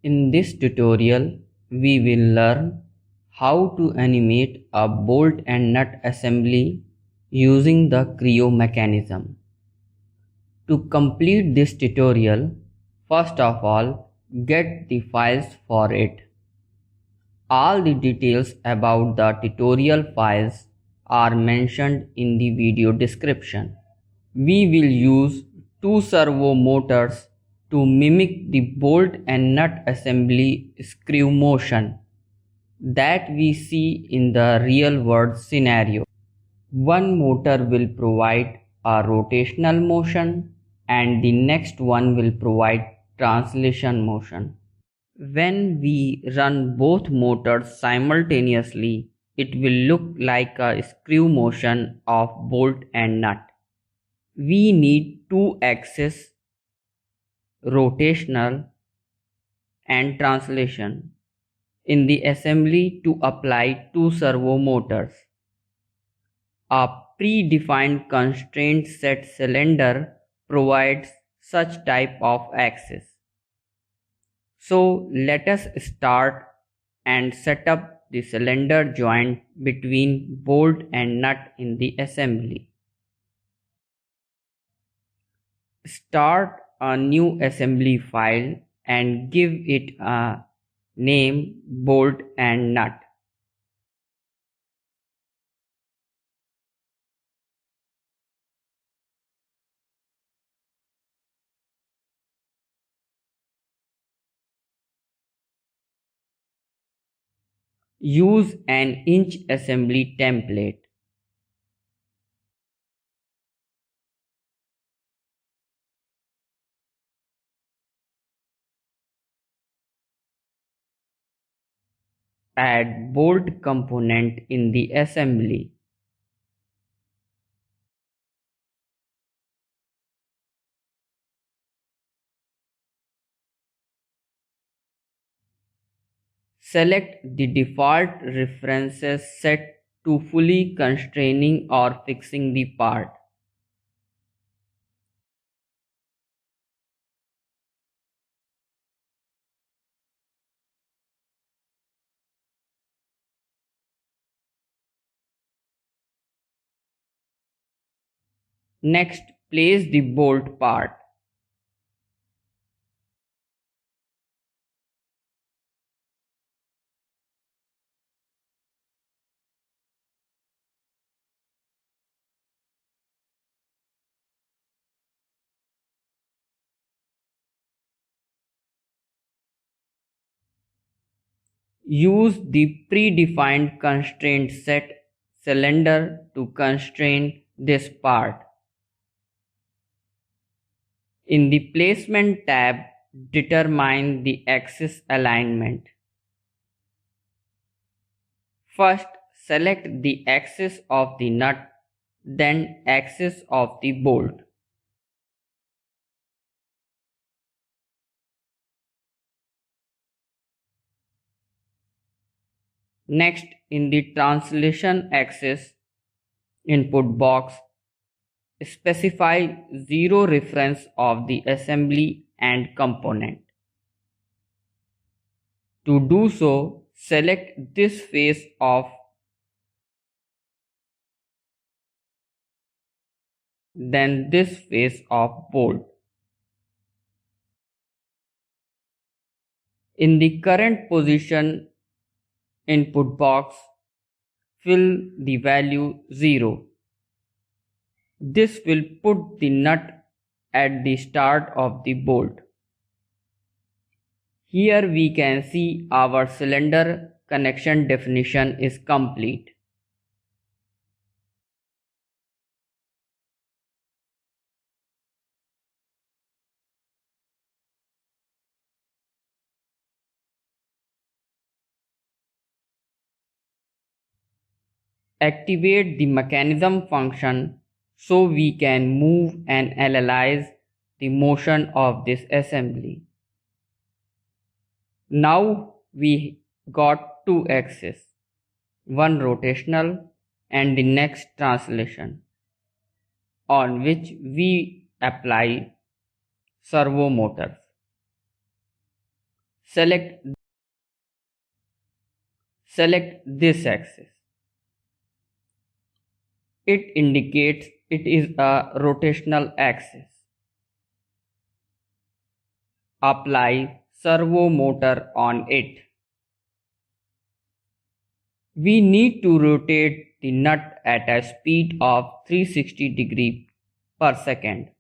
In this tutorial, we will learn how to animate a bolt and nut assembly using the Creo mechanism. To complete this tutorial, first of all, get the files for it. All the details about the tutorial files are mentioned in the video description. We will use two servo motors to mimic the bolt and nut assembly screw motion that we see in the real world scenario. One motor will provide a rotational motion and the next one will provide translation motion. When we run both motors simultaneously, it will look like a screw motion of bolt and nut. We need two axes, rotational and translation, in the assembly to apply two servo motors. A predefined constraint set cylinder provides such type of axis. So let us start and set up the cylinder joint between bolt and nut in the assembly. Start a new assembly file and give it a name bolt and nut. Use an inch assembly template. Add bolt component in the assembly. Select the default references set to fully constraining or fixing the part. Next, place the bolt part. Use the predefined constraint set cylinder to constrain this part. In the Placement tab, determine the axis alignment. First, select the axis of the nut, then axis of the bolt. Next, in the translation axis input box, specify 0 reference of the assembly and component. To do so, select this face of, then this face of bolt. In the current position input box, fill the value 0. This will put the nut at the start of the bolt. Here we can see our cylinder connection definition is complete. Activate the mechanism function so we can move and analyze the motion of this assembly. Now we got two axes, one rotational and the next translation, on which we apply servo motors. Select this axis. It indicates it is a rotational axis. Apply servo motor on it. We need to rotate the nut at a speed of 360 degrees per second.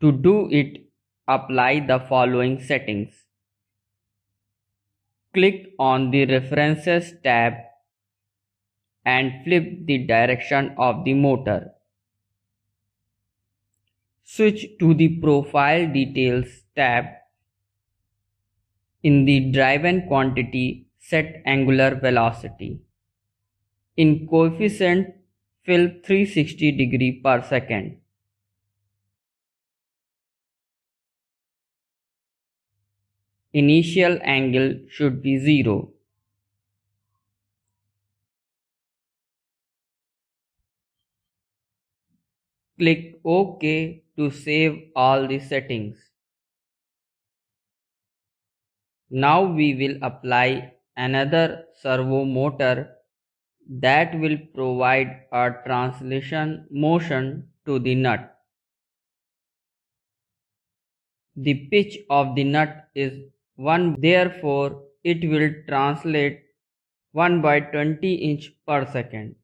To do it, apply the following settings. Click on the References tab and flip the direction of the motor. Switch to the Profile Details tab. In the driven quantity, set angular velocity. In coefficient, fill 360 degrees per second. Initial angle should be 0. Click OK to save all the settings. Now we will apply another servo motor that will provide a translation motion to the nut. The pitch of the nut is 1, therefore it will translate 1/20 inch per second.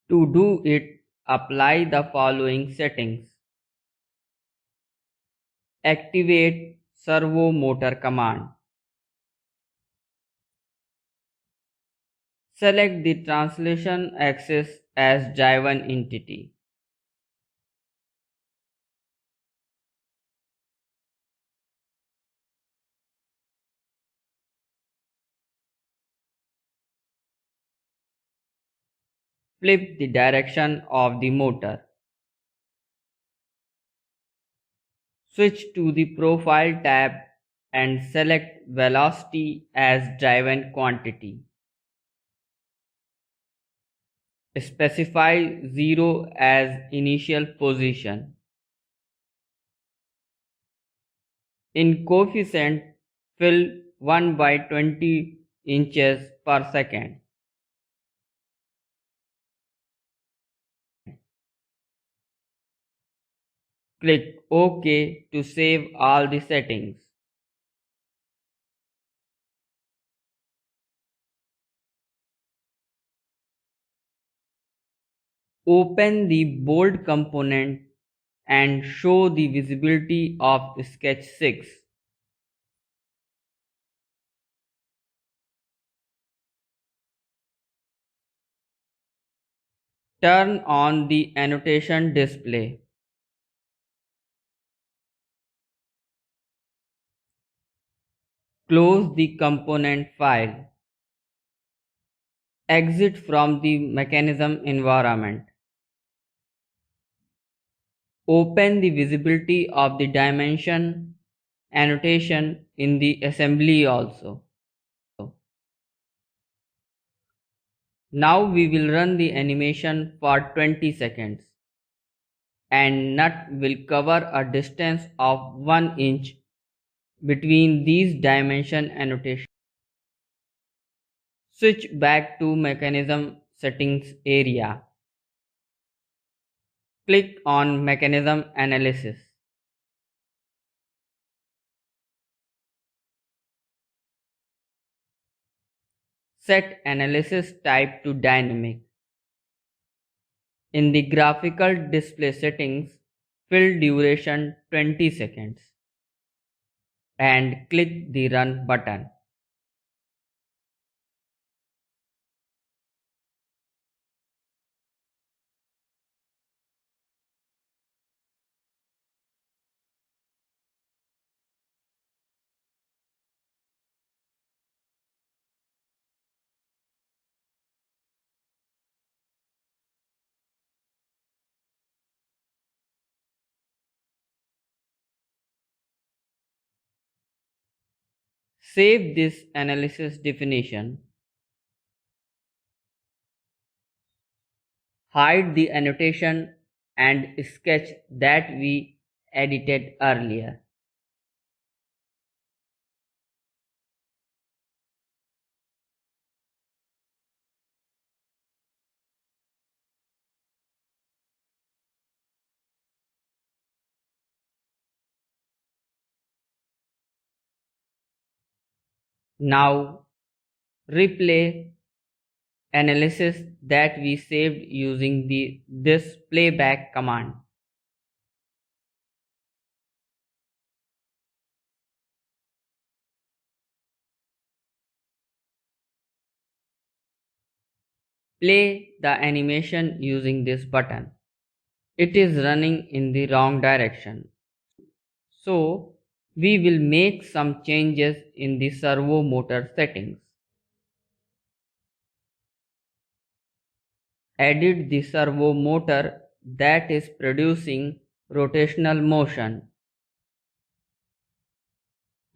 To do it, apply the following settings. Activate servo motor command. Select the translation axis as driven entity. Flip the direction of the motor. Switch to the Profile tab and select Velocity as driven quantity. Specify 0 as initial position. In coefficient, fill 1/20 inches per second. Click OK to save all the settings. Open the bolt component and show the visibility of sketch 6. Turn on the annotation display. Close the component file. Exit from the mechanism environment. Open the visibility of the dimension annotation in the assembly also. Now we will run the animation for 20 seconds and nut will cover a distance of 1 inch between these dimension annotations. Switch back to mechanism settings area. Click on mechanism analysis. Set analysis type to dynamic. In the graphical display settings, fill duration 20 seconds and click the run button. Save this analysis definition. Hide the annotation and sketch that we edited earlier. Now replay analysis that we saved using this playback command. Play the animation using this button. It is running in the wrong direction. So we will make some changes in the servo motor settings. Edit the servo motor that is producing rotational motion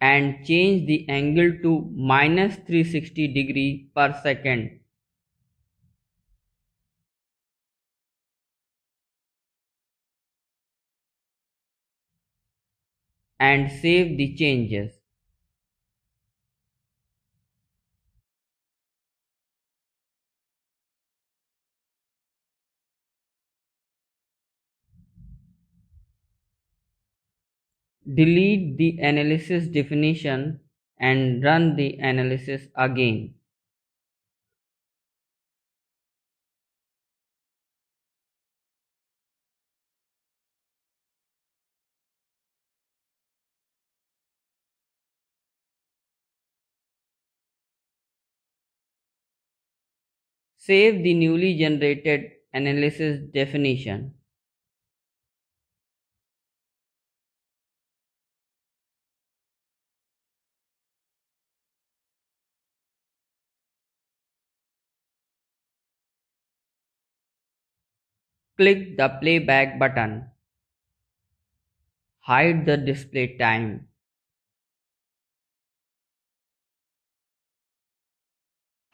and change the angle to minus 360 degree per second. And save the changes. Delete the analysis definition and run the analysis again. Save the newly generated analysis definition. Click the playback button. Hide the display time.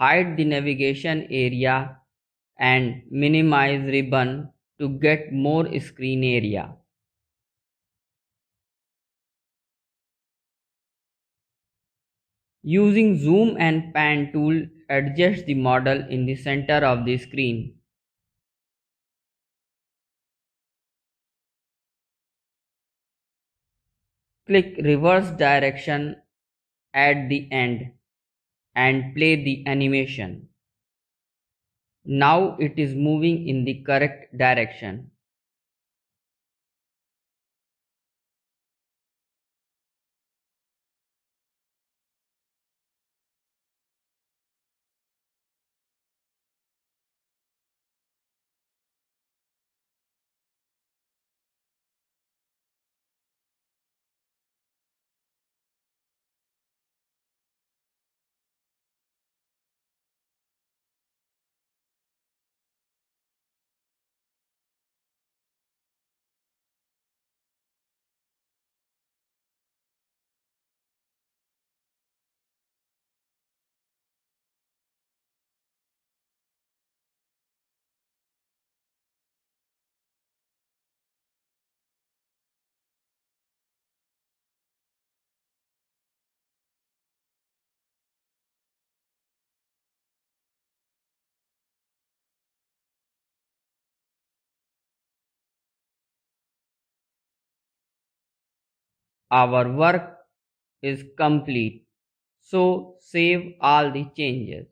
Hide the navigation area and minimize ribbon to get more screen area. Using zoom and pan tool, adjust the model in the center of the screen. Click reverse direction at the end and play the animation. Now it is moving in the correct direction. Our work is complete. So save all the changes.